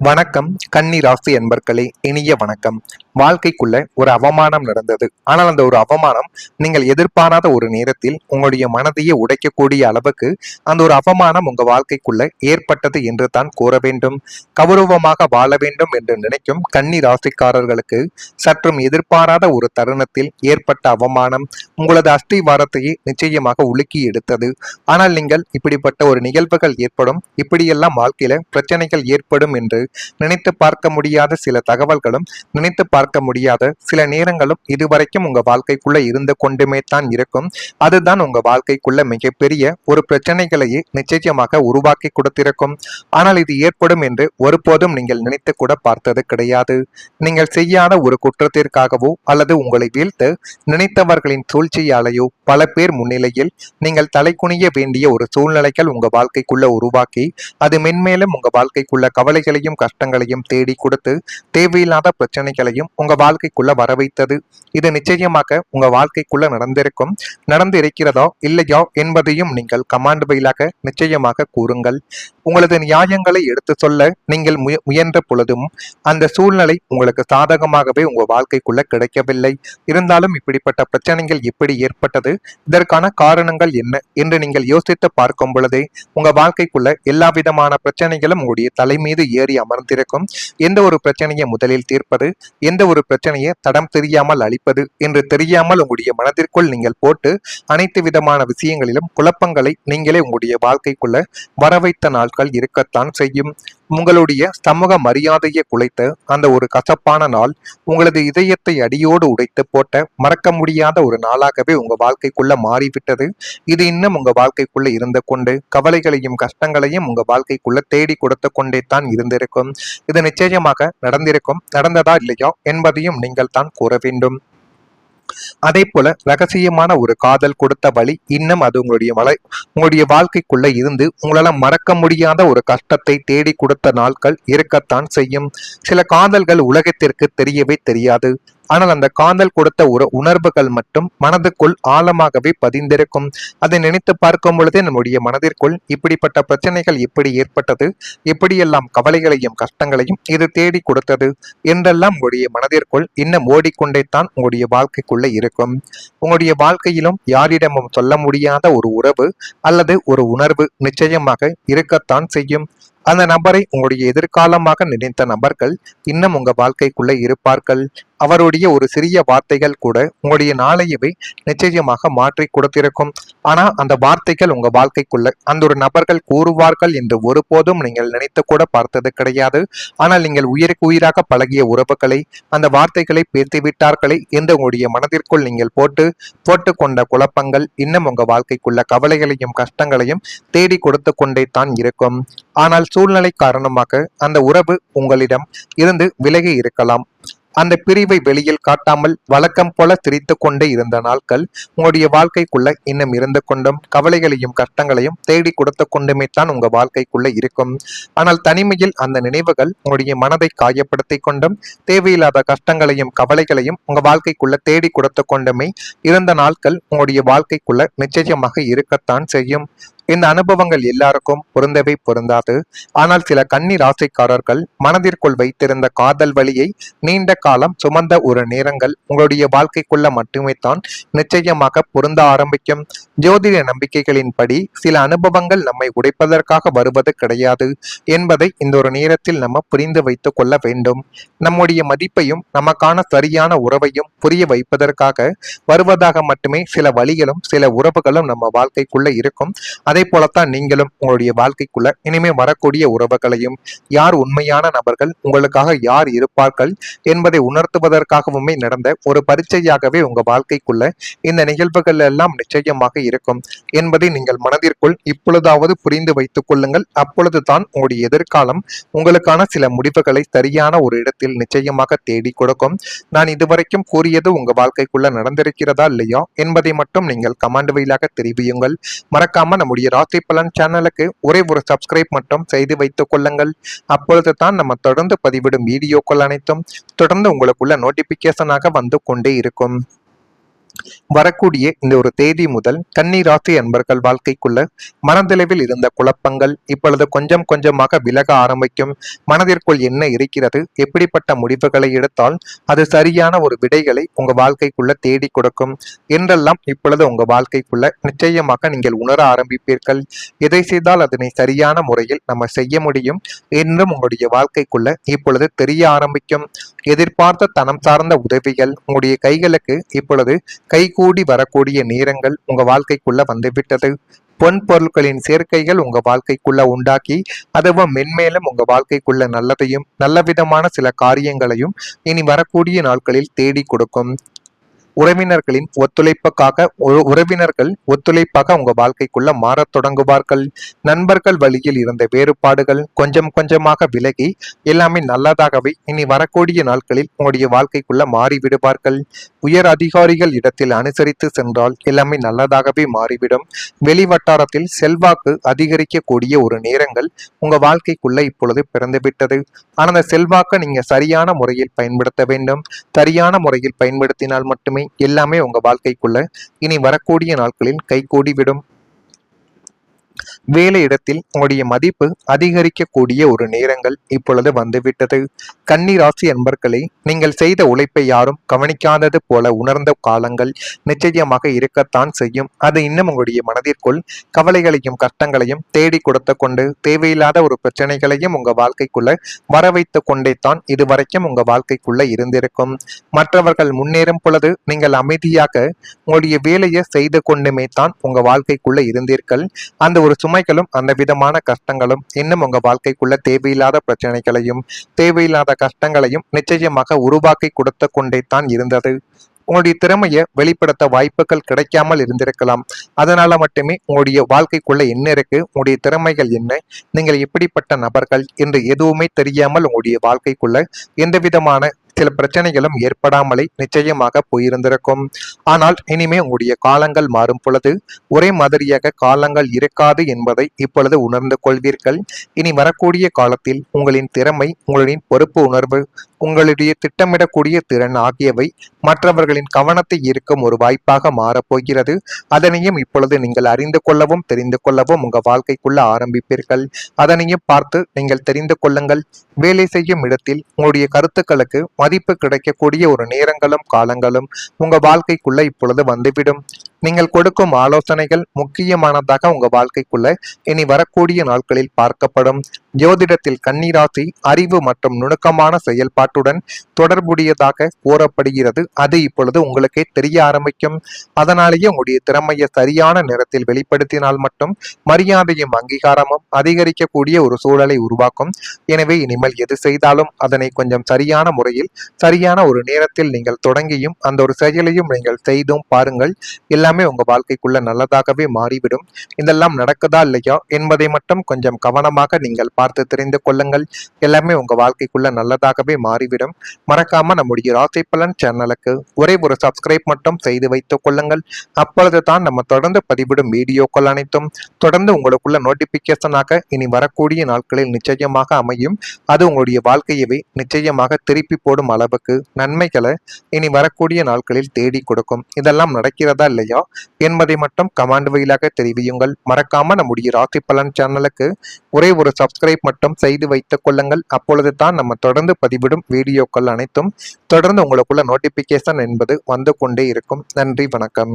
வணக்கம் கன்னி ராசி அன்பர்களே, இனிய வணக்கம். வாழ்க்கைக்குள்ள ஒரு அவமானம் நடந்தது. ஆனால் அந்த ஒரு அவமானம் நீங்கள் எதிர்பாராத ஒரு நேரத்தில் உங்களுடைய மனதையே உடைக்கக்கூடிய அளவுக்கு அந்த ஒரு அவமானம் உங்க வாழ்க்கைக்குள்ள ஏற்பட்டது என்று தான் கூற வேண்டும். கௌரவமாக வாழ வேண்டும் என்று நினைக்கும் கன்னி ராசிக்காரர்களுக்கு சற்றும் எதிர்பாராத ஒரு தருணத்தில் ஏற்பட்ட அவமானம் உங்களது அஸ்திவாரத்தையே நிச்சயமாக உலுக்கி எடுத்தது. ஆனால் நீங்கள் இப்படிப்பட்ட ஒரு நிகழ்வுகள் ஏற்படும், இப்படியெல்லாம் வாழ்க்கையில பிரச்சனைகள் ஏற்படும் என்று நினைத்து பார்க்க முடியாத சில தகவல்களும், நினைத்து பார்க்க முடியாத சில நேரங்களும் இதுவரைக்கும் உங்க வாழ்க்கைக்குள்ள இருந்து கொண்டுமே தான் இருக்கும். அதுதான் உங்க வாழ்க்கைக்குள்ள மிகப்பெரிய ஒரு பிரச்சனைகளையே நிச்சயமாக உருவாக்கி கொடுத்திருக்கும். ஆனால் இது ஏற்படும் என்று ஒருபோதும் நீங்கள் நினைத்து கூட பார்த்தது கிடையாது. நீங்கள் செய்யாத ஒரு குற்றத்திற்காகவோ அல்லது உங்களை வீழ்த்த நினைத்தவர்களின் சூழ்ச்சியாலேயோ பல பேர் முன்னிலையில் நீங்கள் தலைக்குனிய வேண்டிய ஒரு சூழ்நிலைகள் உங்க வாழ்க்கைக்குள்ள உருவாக்கி அது மென்மேலும் உங்க வாழ்க்கைக்குள்ள கவலைகளையும் கஷ்டங்களையும் தேடி கொடுத்து தேவையில்லாத பிரச்சனைகளையும் உங்க வாழ்க்கைக்குள்ள வர வைத்தது. இது நிச்சயமாக உங்க வாழ்க்கைக்குள்ள நடந்து இருக்கிறதோ இல்லையோ என்பதையும் நீங்கள் கமாண்ட் பயிலாக நிச்சயமாக கூறுங்கள். உங்களது நியாயங்களை எடுத்து சொல்ல நீங்கள் முயன்ற பொழுதும் அந்த சூழ்நிலை உங்களுக்கு சாதகமாகவே உங்க வாழ்க்கைக்குள்ள கிடைக்கவில்லை. இருந்தாலும் இப்படிப்பட்ட பிரச்சனைகள் எப்படி ஏற்பட்டது, இதற்கான காரணங்கள் என்ன என்று நீங்கள் யோசித்து பார்க்கும் பொழுதே உங்க வாழ்க்கைக்குள்ள எல்லா விதமான பிரச்சனைகளும் உங்களுடைய தலை மீது ஏறி அமர்ந்திருக்கும். எந்த ஒரு பிரச்சனையை முதலில் தீர்ப்பது, எந்த ஒரு பிரச்சனையை தடம் தெரியாமல் அழிப்பது என்று தெரியாமல் உங்களுடைய மனதிற்குள் நீங்கள் போட்டு அனைத்து விதமான விஷயங்களிலும் குழப்பங்களை நீங்களே உங்களுடைய வாழ்க்கைக்குள்ள வரவைத்த நாட்கள் இருக்கத்தான் செய்யும். உங்களுடைய சமூக மரியாதையை குலைத்த அந்த ஒரு கசப்பான நாள் உங்களது இதயத்தை அடியோடு உடைத்து போட்ட மறக்க முடியாத ஒரு நாளாகவே உங்க வாழ்க்கைக்குள்ள மாறிவிட்டது. இது இன்னும் உங்க வாழ்க்கைக்குள்ள இருந்து கொண்டு கவலைகளையும் கஷ்டங்களையும் உங்க வாழ்க்கைக்குள்ள தேடி கொடுத்து கொண்டே தான் இருந்திருக்கும். இது நிச்சயமாக நடந்திருக்கும். நடந்ததா இல்லையா என்பதையும் நீங்கள் தான் கூற வேண்டும். அதே போல ரகசியமான ஒரு காதல் கொடுத்த வழி இன்னும் அது உங்களுடைய வாழ்க்கைக்குள்ள இருந்து உங்களால மறக்க முடியாத ஒரு கஷ்டத்தை தேடி கொடுத்த நாட்கள் இருக்கத்தான் செய்யும். சில காதல்கள் உலகத்திற்கு தெரியவே தெரியாது. ஆனால் அந்த காதல் கொடுத்த ஒரு உணர்வுகள் மட்டும் மனதுக்குள் ஆழமாகவே பதிந்திருக்கும். அதை நினைத்து பார்க்கும் பொழுதே நம்முடைய மனதிற்குள் இப்படிப்பட்ட பிரச்சனைகள் எப்படி ஏற்பட்டது, எப்படியெல்லாம் கவலைகளையும் கஷ்டங்களையும் இது தேடி கொடுத்தது என்றெல்லாம் உங்களுடைய மனதிற்குள் இன்னும் ஓடிக்கொண்டே தான் உங்களுடைய வாழ்க்கைக்குள்ள இருக்கும். உங்களுடைய வாழ்க்கையிலும் யாரிடமும் சொல்ல முடியாத ஒரு உறவு அல்லது ஒரு உணர்வு நிச்சயமாக இருக்கத்தான் செய்யும். அந்த நபரை உங்களுடைய எதிர்காலமாக நினைத்த நபர்கள் இன்னும் உங்க வாழ்க்கைக்குள்ள இருப்பார்கள். அவருடைய ஒரு சிறிய வார்த்தைகள் கூட உங்களுடைய நாளையவே நிச்சயமாக மாற்றி கொடுத்திருக்கும். ஆனா அந்த வார்த்தைகள் உங்க வாழ்க்கைக்குள்ள அந்த ஒரு நபர்கள் கூறுவார்கள் என்று ஒருபோதும் நீங்கள் நினைத்து கூட பார்த்தது கிடையாது. ஆனால் நீங்கள் உயிருக்கு உயிராக பழகிய உறவுகளை அந்த வார்த்தைகளை பேசி விட்டார்களே என்று உங்களுடைய மனதிற்குள் நீங்கள் போட்டு கொண்ட குழப்பங்கள் இன்னும் உங்க வாழ்க்கைக்குள்ள கவலைகளையும் கஷ்டங்களையும் தேடி கொடுத்து கொண்டே தான் இருக்கும். ஆனால் சூழ்நிலை காரணமாக அந்த உறவு உங்களிடம் இருந்து விலகி இருக்கலாம். அந்த பிரிவை வெளியில் காட்டாமல் வழக்கம் போல சிரித்து கொண்டே இருந்த நாட்கள் உங்களுடைய வாழ்க்கைக்குள்ள இன்னும் இருந்து கொண்டும் கவலைகளையும் கஷ்டங்களையும் தேடி கொடுத்து கொண்டுமே தான் உங்க வாழ்க்கைக்குள்ள இருக்கும். ஆனால் தனிமையில் அந்த நினைவுகள் உங்களுடைய மனதை காயப்படுத்தி கொண்டும் தேவையில்லாத கஷ்டங்களையும் கவலைகளையும் உங்க வாழ்க்கைக்குள்ள தேடி கொடுத்து கொண்டுமே இருந்த நாட்கள் உங்களுடைய வாழ்க்கைக்குள்ள நிச்சயமாக இருக்கத்தான் செய்யும். இந்த அனுபவங்கள் எல்லாருக்கும் பொருந்தவே பொருந்தாது. ஆனால் சில கன்னி ராசிக்காரர்கள் மனதிற்குள் வைத்திருந்த காதல் வழியை நீண்ட காலம் சுமந்த ஒரு நேரங்கள் உங்களுடைய வாழ்க்கைக்குள்ள மட்டுமே தான் நிச்சயமாக பொருந்த ஆரம்பிக்கும். ஜோதிட நம்பிக்கைகளின்படி சில அனுபவங்கள் நம்மை உடைப்பதற்காக வருவது கிடையாது என்பதை இந்த ஒரு நேரத்தில் நம்ம புரிந்து வைத்துக் கொள்ள வேண்டும். நம்முடைய மதிப்பையும் நமக்கான சரியான உறவையும் புரிய வைப்பதற்காக வருவதாக மட்டுமே சில வழிகளும் சில உறவுகளும் நம்ம வாழ்க்கைக்குள்ள இருக்கும். அதே போலத்தான் நீங்களும் உங்களுடைய வாழ்க்கைக்குள்ள இனிமே வரக்கூடிய உறவுகளையும் யார் உண்மையான நபர்கள், உங்களுக்காக யார் இருப்பார்கள் என்பதை உணர்த்துவதற்காகவுமே நடந்த ஒரு பரீட்சையாகவே உங்க வாழ்க்கைக்குள்ள இந்த நிகழ்வுகள் எல்லாம் நிச்சயமாக இருக்கும் என்பதை நீங்கள் மனதிற்குள் இப்பொழுதாவது புரிந்து வைத்துக் கொள்ளுங்கள். அப்பொழுதுதான் உங்களுடைய எதிர்காலம் உங்களுக்கான சில முடிவுகளை சரியான ஒரு இடத்தில் நிச்சயமாக தேடி கொடுக்கும். நான் இதுவரைக்கும் கூறியது உங்க வாழ்க்கைக்குள்ள நடந்திருக்கிறதா இல்லையா என்பதை மட்டும் நீங்கள் கமெண்ட் வழியாக தெரிவியுங்கள். மறக்காம நம்முடைய ராசி பலன் சேனலுக்கு ஒரே ஒரு சப்ஸ்கிரைப் மட்டும் செய்து வைத்துக் கொள்ளுங்கள். அப்பொழுது தான் நம்ம தொடர்ந்து பதிவிடும் வீடியோக்கள் அனைத்தும் தொடர்ந்து உங்களுக்குள்ள நோட்டிபிகேஷனாக வந்து கொண்டே இருக்கும். வரக்கூடிய இந்த ஒரு தேதி முதல் கன்னி ராசி அன்பர்கள் வாழ்க்கைக்குள்ள மனதளவில் இருந்த குழப்பங்கள் இப்பொழுது கொஞ்சம் கொஞ்சமாக விலக ஆரம்பிக்கும். மனதிற்குள் என்ன இருக்கிறது, எப்படிப்பட்ட முடிவுகளை எடுத்தால் அது சரியான ஒரு விடைகளை உங்க வாழ்க்கைக்குள்ள தேடி கொடுக்கும் என்றெல்லாம் இப்பொழுது உங்க வாழ்க்கைக்குள்ள நிச்சயமாக நீங்கள் உணர ஆரம்பிப்பீர்கள். எதை செய்தால் அதனை சரியான முறையில் நம்ம செய்ய முடியும் என்றும் உங்களுடைய வாழ்க்கைக்குள்ள இப்பொழுது தெரிய ஆரம்பிக்கும். எதிர்பார்த்த தனம் சார்ந்த உதவிகள் உங்களுடைய கைகளுக்கு இப்பொழுது கைகூடி வரக்கூடிய நேரங்கள் உங்க வாழ்க்கைக்குள்ள வந்துவிட்டது. பொன் பொருட்களின் சேர்க்கைகள் உங்க வாழ்க்கைக்குள்ள உண்டாக்கி அதுவும் மென்மேலும் உங்க வாழ்க்கைக்குள்ள நல்லதையும் நல்ல விதமான சில காரியங்களையும் இனி வரக்கூடிய நாட்களில் தேடி கொடுக்கும். உறவினர்களின் உறவினர்கள் ஒத்துழைப்பாக உங்க வாழ்க்கைக்குள்ள மாறத் தொடங்குவார்கள். நண்பர்கள் வழியில் இருந்த வேறுபாடுகள் கொஞ்சம் கொஞ்சமாக விலகி எல்லாமே நல்லதாகவே இனி வரக்கூடிய நாட்களில் உங்களுடைய வாழ்க்கைக்குள்ள மாறிவிடுவார்கள். உயர் அதிகாரிகள் இடத்தில் அனுசரித்து சென்றால் எல்லாமே நல்லதாகவே மாறிவிடும். வெளி வட்டாரத்தில் செல்வாக்கு அதிகரிக்கக்கூடிய ஒரு நேரங்கள் உங்க வாழ்க்கைக்குள்ள இப்பொழுது பிறந்துவிட்டது. ஆனால் அந்த செல்வாக்கை நீங்க சரியான முறையில் பயன்படுத்த வேண்டும். சரியான முறையில் பயன்படுத்தினால் மட்டுமே எல்லாமே உங்க வாழ்க்கைக்குள்ள இனி வரக்கூடிய நாட்களில் கைகூடிவிடும். வேலை இடத்தில் உங்களுடைய மதிப்பு அதிகரிக்கக்கூடிய ஒரு நேரங்கள் இப்பொழுது வந்துவிட்டது. கன்னி ராசி அன்பர்களே, நீங்கள் செய்த உழைப்பை யாரும் கவனிக்காதது போல உணர்ந்த காலங்கள் நிச்சயமாக இருக்கத்தான் செய்யும். அது இன்னும் உங்களுடைய மனதிற்குள் கவலைகளையும் கஷ்டங்களையும் தேடி கொடுத்து கொண்டு தேவையில்லாத ஒரு பிரச்சனைகளையும் உங்க வாழ்க்கைக்குள்ள வர வைத்து கொண்டே தான் இதுவரைக்கும் உங்க வாழ்க்கைக்குள்ள இருந்திருக்கும். மற்றவர்கள் முன்னேறும் பொழுது நீங்கள் அமைதியாக உங்களுடைய வேலையை செய்து கொண்டுமே தான் உங்க வாழ்க்கைக்குள்ள இருந்தீர்கள். அந்த ஒரு சுமைகளும் அந்த விதமான கஷ்டங்களும் இன்னும் உங்க வாழ்க்கைக்குள்ள தேவையில்லாத பிரச்சனைகளையும் தேவையில்லாத கஷ்டங்களையும் நிச்சயமாக உருவாக்கி கொடுத்து கொண்டே தான் இருந்தது. உங்களுடைய திறமையை வெளிப்படுத்த வாய்ப்புகள் கிடைக்காமல் இருந்திருக்கலாம். அதனால மட்டுமே உங்களுடைய வாழ்க்கைக்குள்ள என்ன இருக்கு, உங்களுடைய திறமைகள் என்ன, நீங்கள் எப்படிப்பட்ட நபர்கள் என்று எதுவுமே தெரியாமல் உங்களுடைய வாழ்க்கைக்குள்ள எந்த விதமான சில பிரச்சனைகளும் ஏற்படாமலே நிச்சயமாக போயிருந்திருக்கும். ஆனால் இனிமே உங்களுடைய காலங்கள் மாறும் பொழுது ஒரே மாதிரியாக காலங்கள் இருக்காது என்பதை இப்பொழுது உணர்ந்து கொள்வீர்கள். இனி வரக்கூடிய காலத்தில் உங்களின் திறமை, உங்களின் பொறுப்பு உணர்வு, உங்களுடைய திட்டமிடக்கூடிய திறன் ஆகியவை மற்றவர்களின் கவனத்தை ஈர்க்கும் ஒரு வாய்ப்பாக மாறப்போகிறது. அதனையும் இப்பொழுது நீங்கள் அறிந்து கொள்ளவும் தெரிந்து கொள்ளவும் உங்க வாழ்க்கைக்குள்ள ஆரம்பிப்பீர்கள். அதனையும் பார்த்து நீங்கள் தெரிந்து கொள்ளுங்கள். வேலை செய்யும் இடத்தில் உங்களுடைய கருத்துக்களுக்கு மதிப்பு கிடைக்கக்கூடிய ஒரு நேரங்களும் காலங்களும் உங்க வாழ்க்கைக்குள்ள இப்பொழுது வந்துவிடும். நீங்கள் கொடுக்கும் ஆலோசனைகள் முக்கியமானதாக உங்க வாழ்க்கைக்குள்ள இனி வரக்கூடிய நாட்களில் பார்க்கப்படும். ஜோதிடத்தில் கன்னி ராசி அறிவு மற்றும் நுணுக்கமான செயல்பாட்டுடன் தொடர்புடையதாக கூறப்படுகிறது. அது இப்பொழுது உங்களுக்கே தெரிய ஆரம்பிக்கும். அதனாலேயே உங்களுடைய திறமையை சரியான நேரத்தில் வெளிப்படுத்தினால் மட்டும் மரியாதையும் அங்கீகாரமும் அதிகரிக்கக்கூடிய ஒரு சூழலை உருவாக்கும். எனவே இனிமேல் எது செய்தாலும் அதனை கொஞ்சம் சரியான முறையில் சரியான ஒரு நேரத்தில் நீங்கள் தொடங்கியும் அந்த ஒரு செயலையும் நீங்கள் செய்தும் பாருங்கள். எல்லாமே உங்க வாழ்க்கைக்குள்ள நல்லதாகவே மாறிவிடும். இதெல்லாம் நடக்குதா இல்லையா என்பதை மட்டும் கொஞ்சம் கவனமாக நீங்கள் பார்த்து தெரிந்து கொள்ளுங்கள். எல்லாமே உங்க வாழ்க்கைக்குள்ள நல்லதாகவே மாறிவிடும். மறக்காம நம்முடைய ராசி பலன் சேனலுக்கு ஒரே ஒரு சப்ஸ்கிரைப் மட்டும் செய்து வைத்துக் கொள்ளுங்கள். அப்பொழுது தான் நம்ம தொடர்ந்து பதிவிடும் வீடியோக்கள் அனைத்தும் தொடர்ந்து உங்களுக்குள்ள நோட்டிபிகேஷனாக இனி வரக்கூடிய நாட்களில் நிச்சயமாக அமையும். அது உங்களுடைய வாழ்க்கையவே நிச்சயமாக திருப்பி போடும் அளவுக்கு நன்மைகளை இனி வரக்கூடிய நாட்களில் தேடி கொடுக்கும். இதெல்லாம் நடக்கிறதா இல்லையா என்பதை மட்டும் கமெண்ட் வாயிலாக தெரிவியுங்கள். மறக்காம நம்முடைய ராசி பலன் சேனலுக்கு ஒரே ஒரு சப்ஸ்கிரைப் மட்டும் செய்து வைத்துக் கொள்ளுங்கள். அப்பொழுது தான் நம்ம தொடர்ந்து பதிவிடும் வீடியோக்கள் அனைத்தும் தொடர்ந்து உங்களுக்குள்ள நோட்டிபிகேஷன் என்பது வந்து கொண்டே இருக்கும். நன்றி, வணக்கம்.